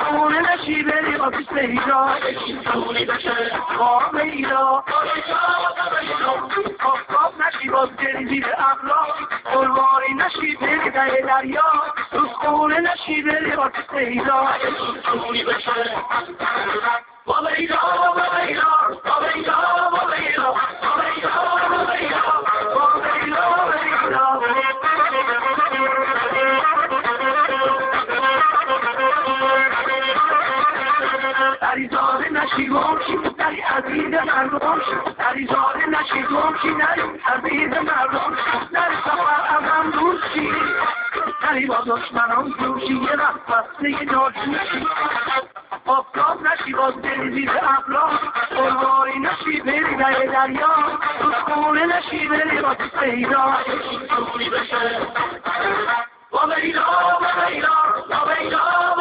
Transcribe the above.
خونه نشی بری آتیش پیدا خونی بشه با میلا آفتاب نشی باز بری زیر ابرا قلواری نشی بری در دریا روز خونه نشی بری آتیش پیدا خونی بشه با میلا با میلا با میلا با میلا با میلا با میلا با میلا علیزاده نشی گمشی نری عزیز مردم علیزاده نشی گمشی نری عزیز مردم نری سفر ازم دور شی نری با دشمنان جوشی یه وقت بسته ناجوشی آفتاب نشی باز بری زیر ابرا قلواری نشی بری در دریا روز خونه نشی بری با پیدا خونی بشه با میلا با میلا با میلا